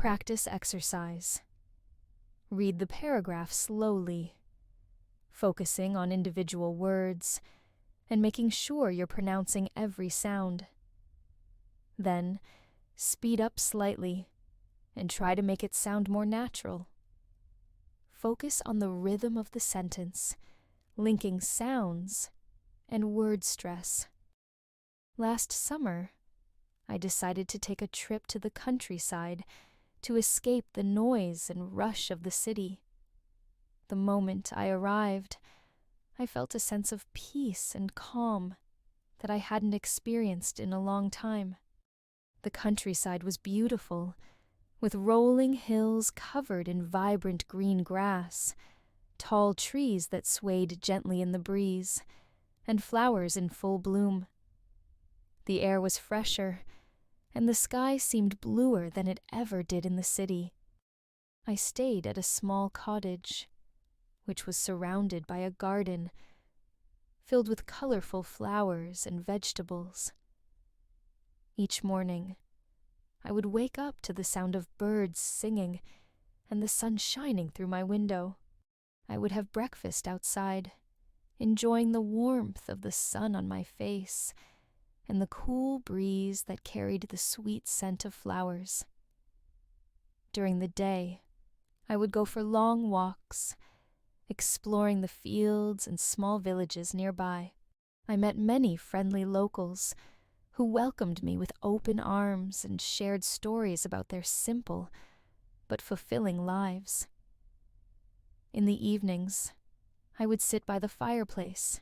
Practice exercise. Read the paragraph slowly, focusing on individual words and making sure you're pronouncing every sound. Then, speed up slightly and try to make it sound more natural. Focus on the rhythm of the sentence, linking sounds and word stress. Last summer, I decided to take a trip to the countryside to escape the noise and rush of the city. The moment I arrived, I felt a sense of peace and calm that I hadn't experienced in a long time. The countryside was beautiful, with rolling hills covered in vibrant green grass, tall trees that swayed gently in the breeze, and flowers in full bloom. The air was fresher, and the sky seemed bluer than it ever did in the city. I stayed at a small cottage, which was surrounded by a garden filled with colorful flowers and vegetables. Each morning, I would wake up to the sound of birds singing and the sun shining through my window. I would have breakfast outside, enjoying the warmth of the sun on my face and the cool breeze that carried the sweet scent of flowers. During the day, I would go for long walks, exploring the fields and small villages nearby. I met many friendly locals who welcomed me with open arms and shared stories about their simple but fulfilling lives. In the evenings, I would sit by the fireplace,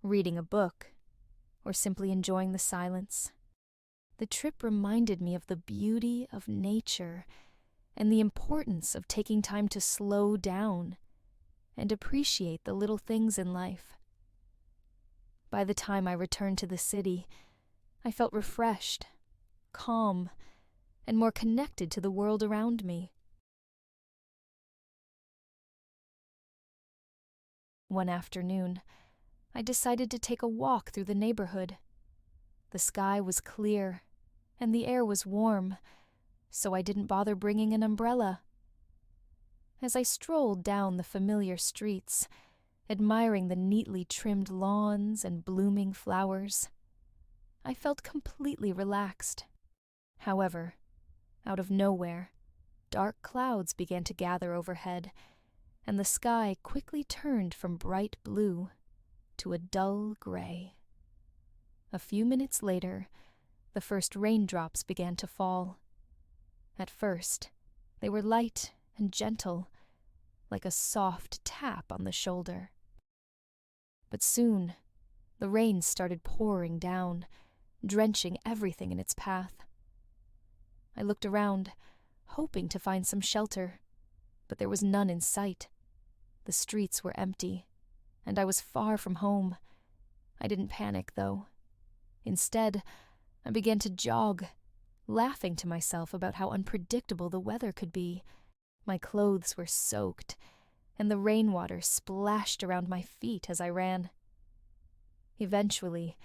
reading a book, or simply enjoying the silence. The trip reminded me of the beauty of nature and the importance of taking time to slow down and appreciate the little things in life. By the time I returned to the city, I felt refreshed, calm, and more connected to the world around me. One afternoon, I decided to take a walk through the neighborhood. The sky was clear, and the air was warm, so I didn't bother bringing an umbrella. As I strolled down the familiar streets, admiring the neatly trimmed lawns and blooming flowers, I felt completely relaxed. However, out of nowhere, dark clouds began to gather overhead, and the sky quickly turned from bright blue to a dull gray. A few minutes later, the first raindrops began to fall. At first, they were light and gentle, like a soft tap on the shoulder. But soon, the rain started pouring down, drenching everything in its path. I looked around, hoping to find some shelter, but there was none in sight. The streets were empty, and I was far from home. I didn't panic, though. Instead, I began to jog, laughing to myself about how unpredictable the weather could be. My clothes were soaked, and the rainwater splashed around my feet as I ran. Eventually,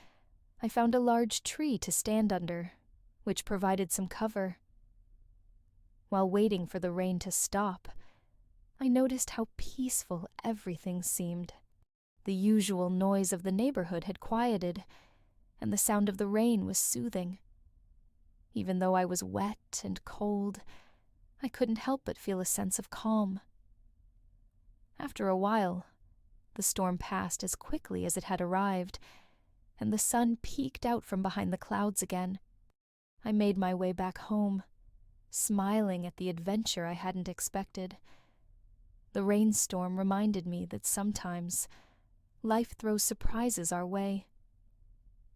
I found a large tree to stand under, which provided some cover. While waiting for the rain to stop, I noticed how peaceful everything seemed. The usual noise of the neighborhood had quieted, and the sound of the rain was soothing. Even though I was wet and cold, I couldn't help but feel a sense of calm. After a while, the storm passed as quickly as it had arrived, and the sun peeked out from behind the clouds again. I made my way back home, smiling at the adventure I hadn't expected. The rainstorm reminded me that sometimes life throws surprises our way,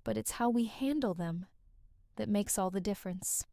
but it's how we handle them that makes all the difference.